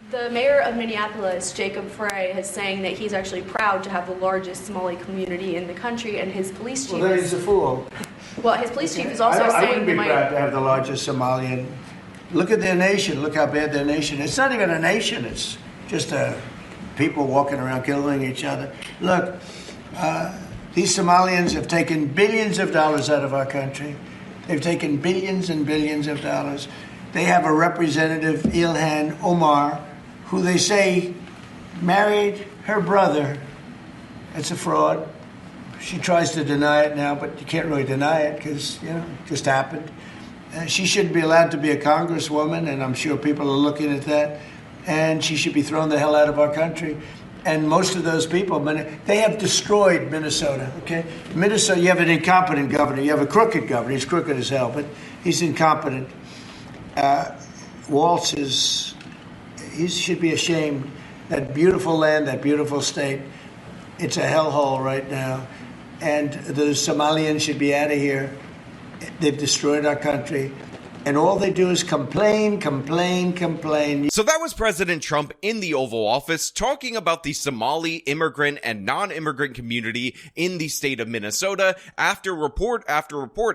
The mayor of Minneapolis, Jacob Frey, is saying that he's actually proud to have the largest Somali community in the country, and his police chief. Well, then he's a fool. Well, his police chief is also saying I wouldn't be proud to have the largest Somalian. Look at their nation. Look how bad their nation is. It's not even a nation. It's just people walking around killing each other. Look, these Somalians have taken billions of dollars out of our country. They've taken billions and billions of dollars. They have a representative, Ilhan Omar, who they say married her brother. It's a fraud. She tries to deny it now, but you can't really deny it because, it just happened. She shouldn't be allowed to be a congresswoman, and I'm sure people are looking at that. And she should be thrown the hell out of our country. And most of those people, they have destroyed Minnesota, okay? Minnesota, you have an incompetent governor. You have a crooked governor. He's crooked as hell, but he's incompetent. Waltz he should be ashamed. That beautiful land, that beautiful state, it's a hellhole right now. And the Somalians should be out of here. They've destroyed our country. And all they do is complain. So that was President Trump in the Oval Office talking about the Somali immigrant and non-immigrant community in the state of Minnesota after report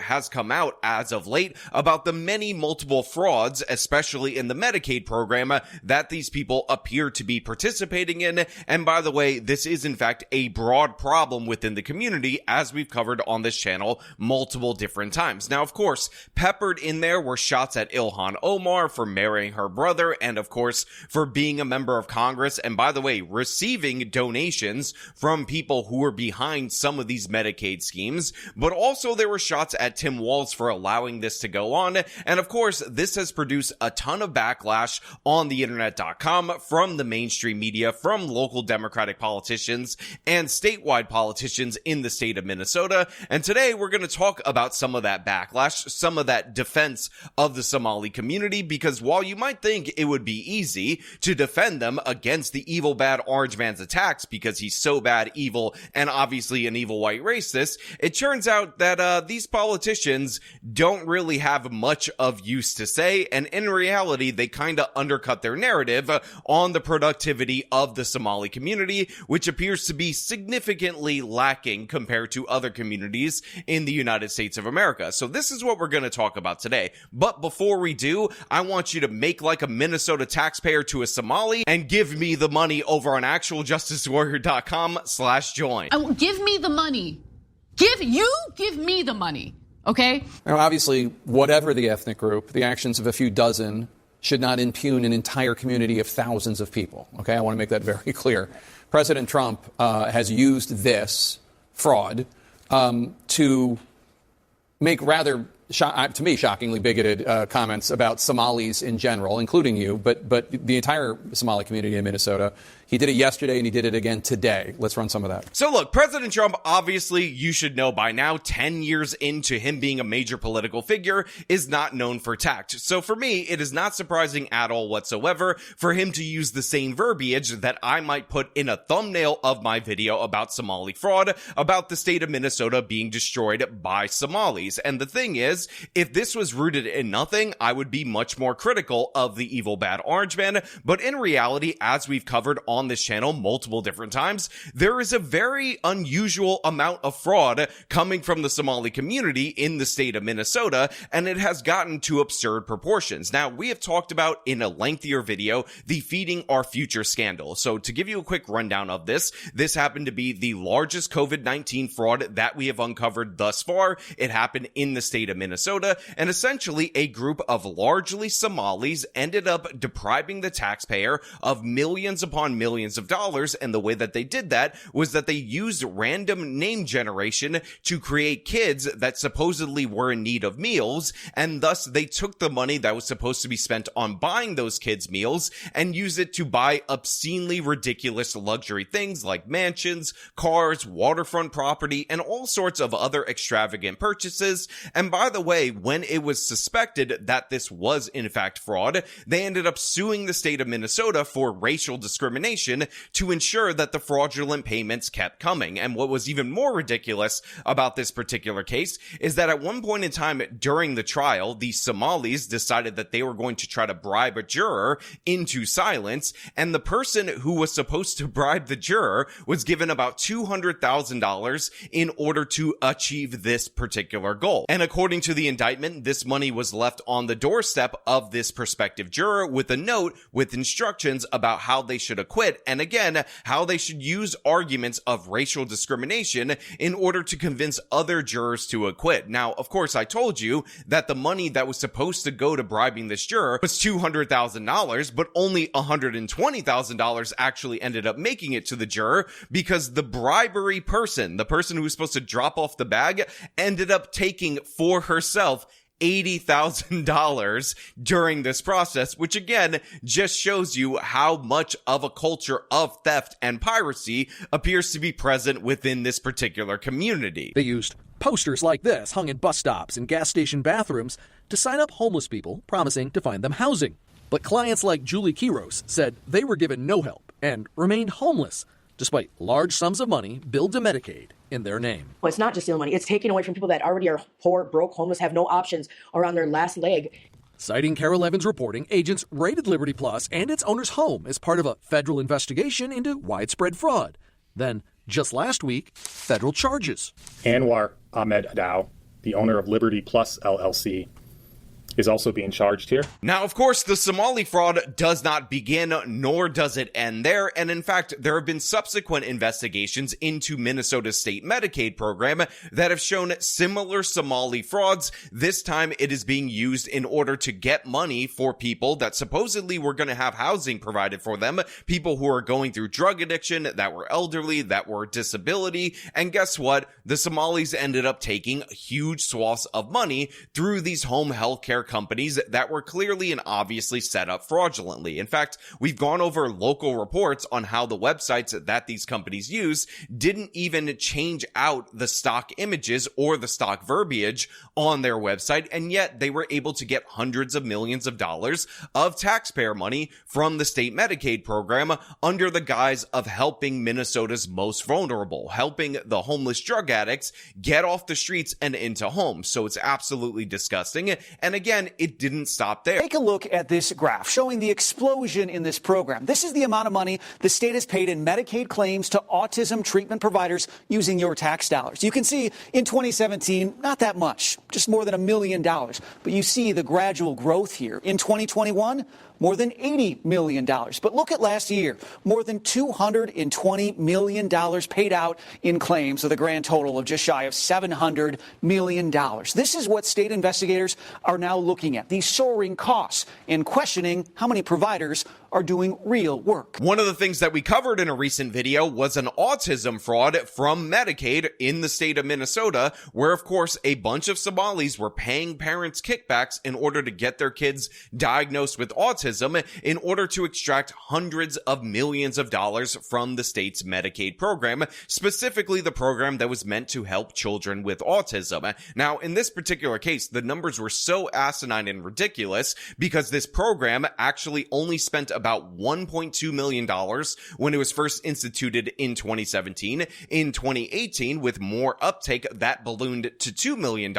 has come out as of late about the many multiple frauds, especially in the Medicaid program, that these people appear to be participating in. And by the way, this is in fact a broad problem within the community, as we've covered on this channel multiple different times. Now, of course, peppered in there were shots at Ilhan Omar for marrying her brother and, of course, for being a member of Congress and, by the way, receiving donations from people who were behind some of these Medicaid schemes. But also there were shots at Tim Walz for allowing this to go on. And, of course, this has produced a ton of backlash on the internet.com from the mainstream media, from local Democratic politicians and statewide politicians in the state of Minnesota. And today we're going to talk about some of that backlash, some of that defense of the Somali community, because while you might think it would be easy to defend them against the evil bad orange man's attacks because he's so bad, evil, and obviously an evil white racist, it turns out that these politicians don't really have much of use to say, and in reality they kind of undercut their narrative on the productivity of the Somali community, which appears to be significantly lacking compared to other communities in the United States of America. So this is what we're going to talk about today. But before we do, I want you to make like a Minnesota taxpayer to a Somali and give me the money over on actualjusticewarrior.com/join. Give me the money. Give me the money. Okay? Now, obviously, whatever the ethnic group, the actions of a few dozen should not impugn an entire community of thousands of people. Okay? I want to make that very clear. President Trump has used this fraud to make rather to me, shockingly bigoted comments about Somalis in general, including you, but the entire Somali community in Minnesota. He did it yesterday and he did it again today. Let's run some of that. So look, President Trump, obviously, you should know by now, 10 years into him being a major political figure, is not known for tact. So for me, it is not surprising at all whatsoever for him to use the same verbiage that I might put in a thumbnail of my video about Somali fraud, about the state of Minnesota being destroyed by Somalis. And the thing is, if this was rooted in nothing, I would be much more critical of the evil bad orange man. But in reality, as we've covered on this channel multiple different times, there is a very unusual amount of fraud coming from the Somali community in the state of Minnesota, and it has gotten to absurd proportions. Now, we have talked about in a lengthier video the Feeding Our Future scandal. So to give you a quick rundown of this happened to be the largest COVID-19 fraud that we have uncovered thus far. It happened in the state of Minnesota, and essentially a group of largely Somalis ended up depriving the taxpayer of millions upon millions of dollars, and the way that they did that was that they used random name generation to create kids that supposedly were in need of meals, and thus they took the money that was supposed to be spent on buying those kids meals and used it to buy obscenely ridiculous luxury things like mansions, cars, waterfront property, and all sorts of other extravagant purchases. And by the the way, when it was suspected that this was in fact fraud, they ended up suing the state of Minnesota for racial discrimination to ensure that the fraudulent payments kept coming. And what was even more ridiculous about this particular case is that at one point in time during the trial, the Somalis decided that they were going to try to bribe a juror into silence, and the person who was supposed to bribe the juror was given about $200,000 in order to achieve this particular goal. And according to the indictment, this money was left on the doorstep of this prospective juror with a note with instructions about how they should acquit, and again, how they should use arguments of racial discrimination in order to convince other jurors to acquit. Now, of course, I told you that the money that was supposed to go to bribing this juror was $200,000, but only $120,000 actually ended up making it to the juror because the bribery person, the person who was supposed to drop off the bag, ended up taking for herself $80,000 during this process, which again just shows you how much of a culture of theft and piracy appears to be present within this particular community. They used posters like this hung in bus stops and gas station bathrooms to sign up homeless people, promising to find them housing. But clients like Julie Quiros said they were given no help and remained homeless, despite large sums of money billed to Medicaid in their name. Well, it's not just stealing money. It's taking away from people that already are poor, broke, homeless, have no options, or on their last leg. Citing Carol Evans' reporting, agents raided Liberty Plus and its owner's home as part of a federal investigation into widespread fraud. Then, just last week, federal charges. Anwar Ahmed Adaw, the owner of Liberty Plus LLC, is also being charged here. Now, of course, the Somali fraud does not begin, nor does it end there. And in fact, there have been subsequent investigations into Minnesota's state Medicaid program that have shown similar Somali frauds. This time, it is being used in order to get money for people that supposedly were going to have housing provided for them, people who are going through drug addiction, that were elderly, that were disability. And guess what? The Somalis ended up taking huge swaths of money through these home health care companies that were clearly and obviously set up fraudulently. In fact, we've gone over local reports on how the websites that these companies use didn't even change out the stock images or the stock verbiage on their website, and yet they were able to get hundreds of millions of dollars of taxpayer money from the state Medicaid program under the guise of helping Minnesota's most vulnerable, helping the homeless drug addicts get off the streets and into homes. So it's absolutely disgusting. And again, it didn't stop there. Take a look at this graph showing the explosion in this program. This is the amount of money the state has paid in Medicaid claims to autism treatment providers using your tax dollars. You can see in 2017, not that much, just more than $1 million. But you see the gradual growth here. In 2021, more than $80 million. But look at last year, more than $220 million paid out in claims with a grand total of just shy of $700 million. This is what state investigators are now looking at, these soaring costs, and questioning how many providers are doing real work. One of the things that we covered in a recent video was an autism fraud from Medicaid in the state of Minnesota, where of course a bunch of Somalis were paying parents kickbacks in order to get their kids diagnosed with autism in order to extract hundreds of millions of dollars from the state's Medicaid program, specifically the program that was meant to help children with autism. Now, in this particular case, the numbers were so asinine and ridiculous because this program actually only spent about $1.2 million when it was first instituted in 2017. In 2018, with more uptake, that ballooned to $2 million.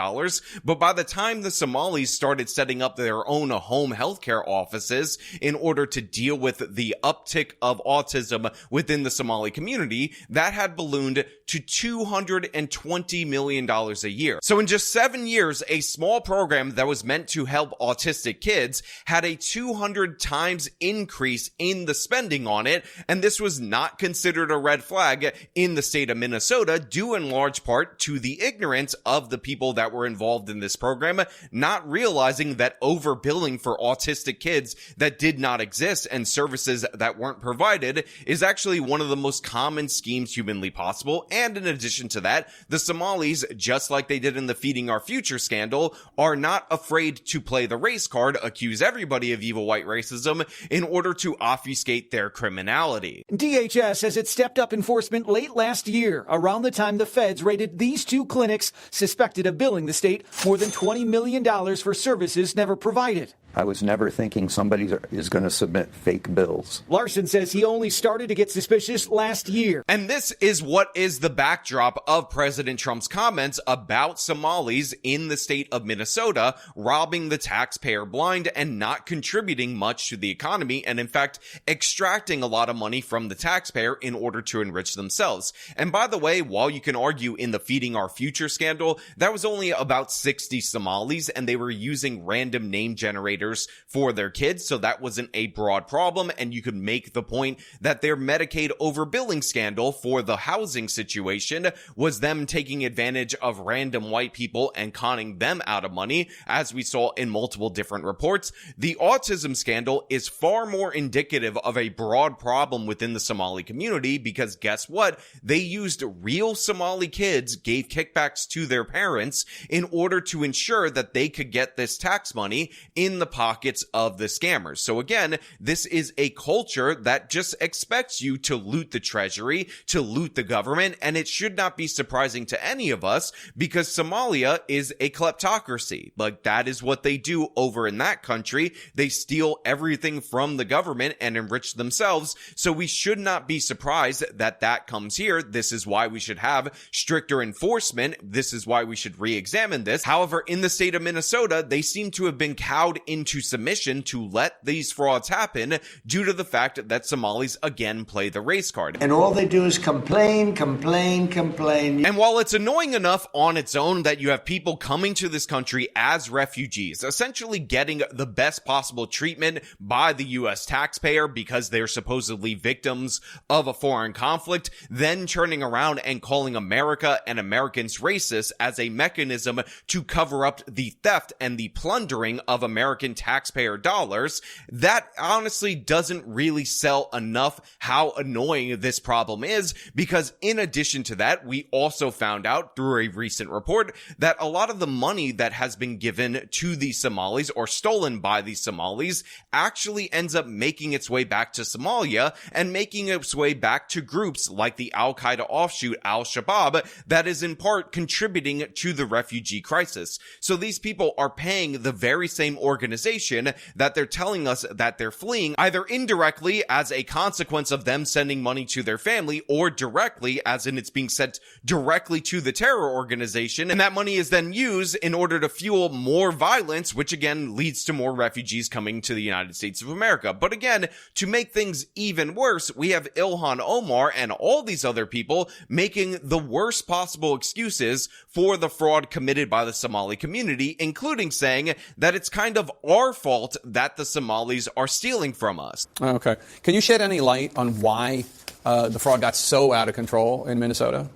But by the time the Somalis started setting up their own home healthcare offices in order to deal with the uptick of autism within the Somali community, that had ballooned to $220 million a year. So in just 7 years, a small program that was meant to help autistic kids had a 200 times increase in the spending on it, and this was not considered a red flag in the state of Minnesota, due in large part to the ignorance of the people that were involved in this program, not realizing that overbilling for autistic kids that did not exist and services that weren't provided is actually one of the most common schemes humanly possible. And in addition to that, the Somalis, just like they did in the Feeding Our Future scandal, are not afraid to play the race card, accuse everybody of evil white racism in order order to obfuscate their criminality. DHS says it stepped up enforcement late last year, around the time the feds raided these two clinics suspected of billing the state more than $20 million for services never provided. I was never thinking somebody is going to submit fake bills. Larson says he only started to get suspicious last year. And this is what is the backdrop of President Trump's comments about Somalis in the state of Minnesota robbing the taxpayer blind and not contributing much to the economy, and in fact extracting a lot of money from the taxpayer in order to enrich themselves. And by the way, while you can argue in the Feeding Our Future scandal, that was only about 60 Somalis, and they were using random name generators for their kids, so that wasn't a broad problem, and you could make the point that their Medicaid overbilling scandal for the housing situation was them taking advantage of random white people and conning them out of money, as we saw in multiple different reports. The autism scandal is far more indicative of a broad problem within the Somali community, because guess what? They used real Somali kids, gave kickbacks to their parents in order to ensure that they could get this tax money in the pockets of the scammers. So again, this is a culture that just expects you to loot the treasury, to loot the government, and it should not be surprising to any of us because Somalia is a kleptocracy. Like, that is what they do over in that country. They steal everything from the government and enrich themselves. So we should not be surprised that that comes here. This is why we should have stricter enforcement. This is why we should re-examine this. However, in the state of Minnesota, they seem to have been cowed into submission to let these frauds happen due to the fact that Somalis again play the race card. And all they do is complain, complain, complain. And while it's annoying enough on its own that you have people coming to this country as refugees, essentially getting the best possible treatment by the US taxpayer because they're supposedly victims of a foreign conflict, then turning around and calling America and Americans racist as a mechanism to cover up the theft and the plundering of American taxpayer dollars, that honestly doesn't really sell enough how annoying this problem is, because in addition to that, we also found out through a recent report that a lot of the money that has been given to the Somalis or stolen by the Somalis actually ends up making its way back to Somalia and making its way back to groups like the Al-Qaeda offshoot Al-Shabaab that is in part contributing to the refugee crisis. So these people are paying the very same organization that they're telling us that they're fleeing, either indirectly as a consequence of them sending money to their family, or directly as in it's being sent directly to the terror organization, and that money is then used in order to fuel more violence, which again leads to more refugees coming to the United States of America. But again, to make things even worse, we have Ilhan Omar and all these other people making the worst possible excuses for the fraud committed by the Somali community, including saying that it's kind of our fault that the Somalis are stealing from us. Okay. Can you shed any light on why the fraud got so out of control in Minnesota?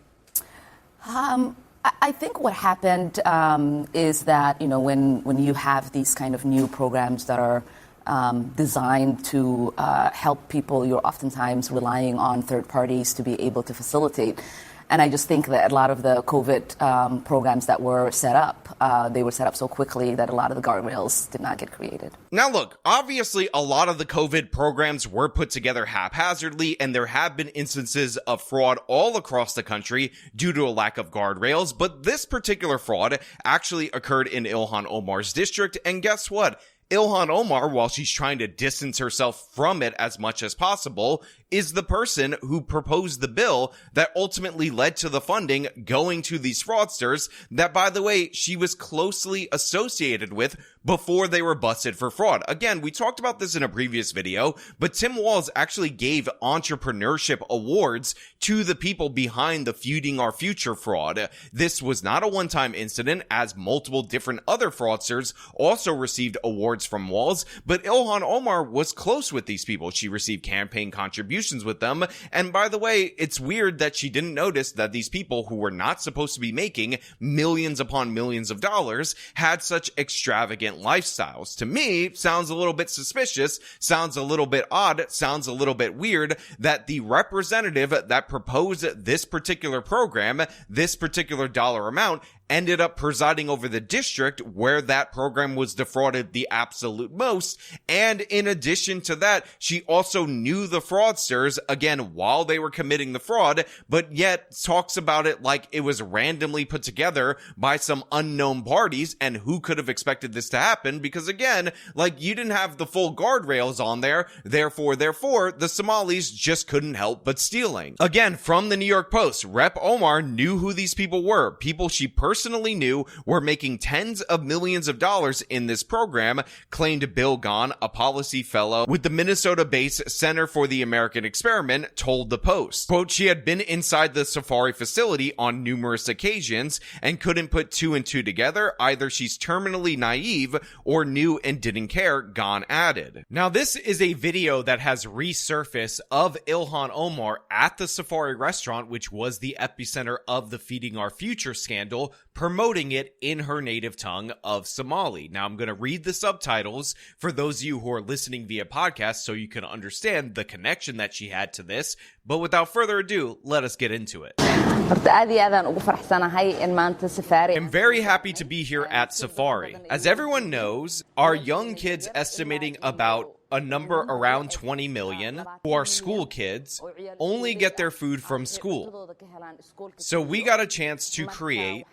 I think what happened is that, you know, when you have these kind of new programs that are designed to help people, you're oftentimes relying on third parties to be able to facilitate. And I just think that a lot of the COVID programs that were set up, they were set up so quickly that a lot of the guardrails did not get created. Now look, obviously a lot of the COVID programs were put together haphazardly, and there have been instances of fraud all across the country due to a lack of guardrails, but this particular fraud actually occurred in Ilhan Omar's district, and guess what? Ilhan Omar, while she's trying to distance herself from it as much as possible, is the person who proposed the bill that ultimately led to the funding going to these fraudsters that, by the way, she was closely associated with before they were busted for fraud. Again, we talked about this in a previous video, but Tim Walz actually gave entrepreneurship awards to the people behind the Feeding Our Future fraud. This was not a one-time incident, as multiple different other fraudsters also received awards from Walz, but Ilhan Omar was close with these people. She received campaign contributions with them, and by the way, it's weird that she didn't notice that these people who were not supposed to be making millions upon millions of dollars had such extravagant lifestyles. To me, sounds a little bit suspicious, sounds a little bit odd, sounds a little bit weird that the representative that proposed this particular program, this particular dollar amount, ended up presiding over the district where that program was defrauded the absolute most. And in addition to that, she also knew the fraudsters, again, while they were committing the fraud, but yet talks about it like it was randomly put together by some unknown parties. And who could have expected this to happen? Because again, like, you didn't have the full guardrails on there. Therefore, the Somalis just couldn't help but stealing. Again, from the New York Post, Rep. Omar knew who these people were. People she personally knew were making tens of millions of dollars in this program, claimed Bill Gahn, a policy fellow with the Minnesota-based Center for the American Experiment, told the Post. Quote, she had been inside the safari facility on numerous occasions and couldn't put two and two together. Either she's terminally naive or knew and didn't care, Gahn added. Now, this is a video that has resurfaced of Ilhan Omar at the Safari restaurant, which was the epicenter of the Feeding Our Future scandal, promoting it in her native tongue of Somali. Now, I'm going to read the subtitles for those of you who are listening via podcast so you can understand the connection that she had to this. But without further ado, let us get into it. I'm very happy to be here at Safari. As everyone knows, our young kids, estimating about a number around 20 million, who are school kids, only get their food from school. So we got a chance to create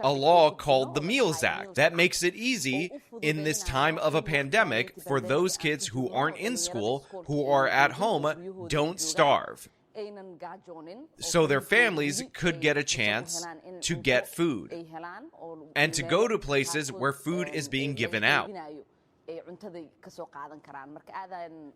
a law called the Meals Act that makes it easy in this time of a pandemic for those kids who aren't in school, who are at home, don't starve. So their families could get a chance to get food and to go to places where food is being given out.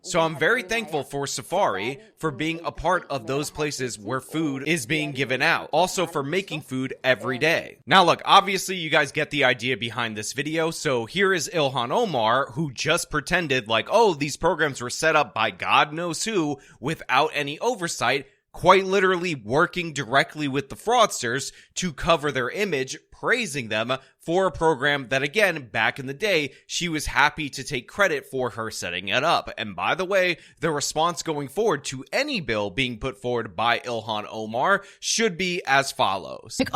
So I'm very thankful for Safari for being a part of those places where food is being given out. Also for making food every day. Now look, obviously you guys get the idea behind this video. So here is Ilhan Omar, who just pretended like, oh, these programs were set up by God knows who without any oversight, quite literally working directly with the fraudsters to cover their image, praising them for a program that, again, back in the day, she was happy to take credit for her setting it up. And by the way, the response going forward to any bill being put forward by Ilhan Omar should be as follows. Like,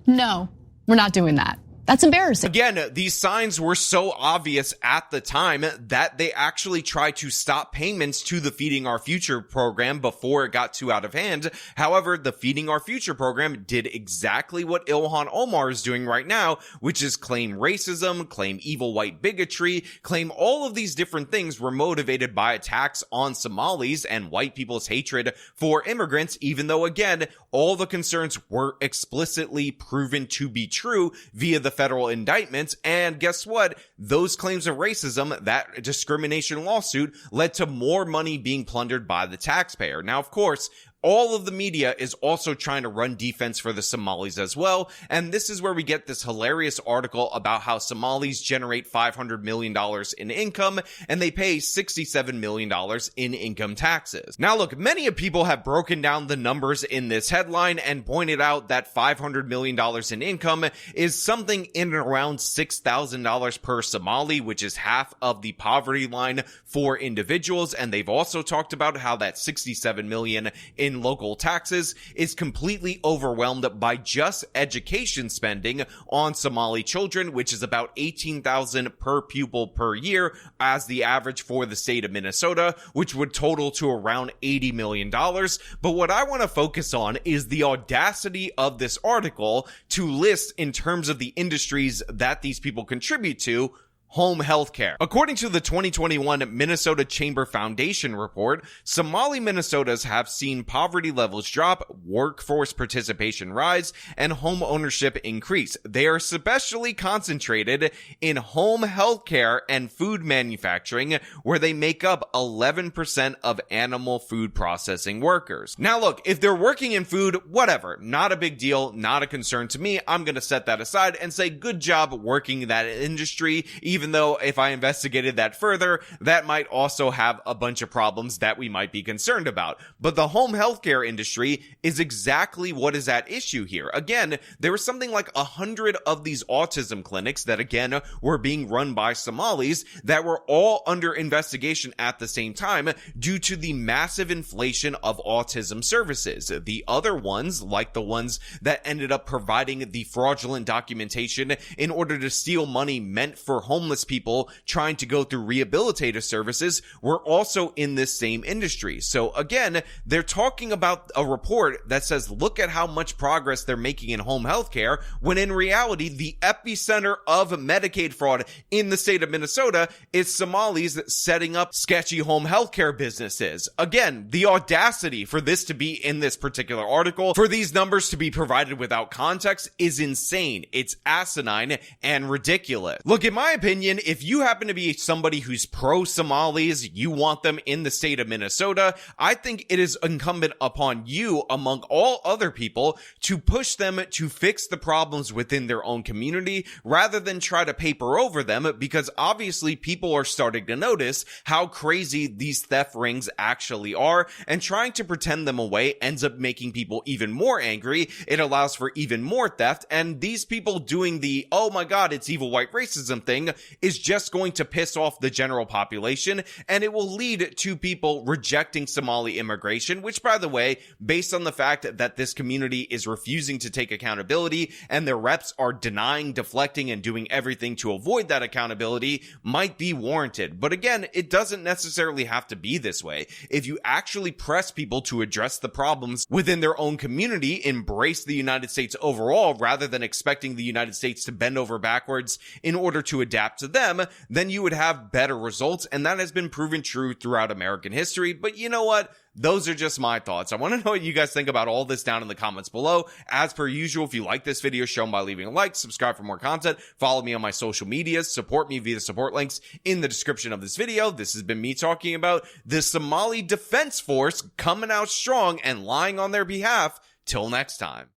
no, we're not doing that. That's embarrassing. Again, these signs were so obvious at the time that they actually tried to stop payments to the Feeding Our Future program before it got too out of hand. However, the Feeding Our Future program did exactly what Ilhan Omar is doing right now, which is claim racism, claim evil white bigotry, claim all of these different things were motivated by attacks on Somalis and white people's hatred for immigrants, even though, again, all the concerns were explicitly proven to be true via the federal indictments. And guess what? Those claims of racism, that discrimination lawsuit, led to more money being plundered by the taxpayer. Now, of course, all of the media is also trying to run defense for the Somalis as well. And this is where we get this hilarious article about how Somalis generate $500 million in income and they pay $67 million in income taxes. Now, look, many of people have broken down the numbers in this headline and pointed out that $500 million in income is something in and around $6,000 per Somali, which is half of the poverty line for individuals. And they've also talked about how that $67 million in local taxes is completely overwhelmed by just education spending on Somali children, which is about $18,000 per pupil per year as the average for the state of Minnesota, which would total to around $80 million. But what I want to focus on is the audacity of this article to list, in terms of the industries that these people contribute to, home health care. According to the 2021 Minnesota Chamber Foundation report, Somali Minnesotas have seen poverty levels drop, workforce participation rise, and home ownership increase. They are especially concentrated in home health care and food manufacturing, where they make up 11% of animal food processing workers. Now look, if they're working in food, whatever, not a big deal, not a concern to me. I'm going to set that aside and say good job working in that industry, even even though if I investigated that further, that might also have a bunch of problems that we might be concerned about. But the home healthcare industry is exactly what is at issue here. Again, there was something like 100 of these autism clinics that, again, were being run by Somalis that were all under investigation at the same time due to the massive inflation of autism services. The other ones, like the ones that ended up providing the fraudulent documentation in order to steal money meant for homeless people trying to go through rehabilitative services, were also in this same industry. So again, they're talking about a report that says, look at how much progress they're making in home health care, when in reality, the epicenter of Medicaid fraud in the state of Minnesota is Somalis setting up sketchy home health care businesses. Again, the audacity for this to be in this particular article, for these numbers to be provided without context, is insane. It's asinine and ridiculous. Look, in my opinion, if you happen to be somebody who's pro-Somalis, you want them in the state of Minnesota, I think it is incumbent upon you, among all other people, to push them to fix the problems within their own community rather than try to paper over them, because obviously people are starting to notice how crazy these theft rings actually are, and trying to pretend them away ends up making people even more angry. It allows for even more theft, and these people doing the, oh my god, it's evil white racism thing is just going to piss off the general population, and it will lead to people rejecting Somali immigration, which, by the way, based on the fact that this community is refusing to take accountability and their reps are denying, deflecting, and doing everything to avoid that accountability, might be warranted. But again, it doesn't necessarily have to be this way. If you actually press people to address the problems within their own community, embrace the United States overall, rather than expecting the United States to bend over backwards in order to adapt to them, then you would have better results, and that has been proven true throughout American history. But you know what? Those are just my thoughts. I want to know what you guys think about all this down in the comments below. As per usual, if you like this video, show them by leaving a like, subscribe for more content, follow me on my social medias, support me via the support links in the description of this video. This has been me talking about the Somali Defense Force coming out strong and lying on their behalf. Till next time.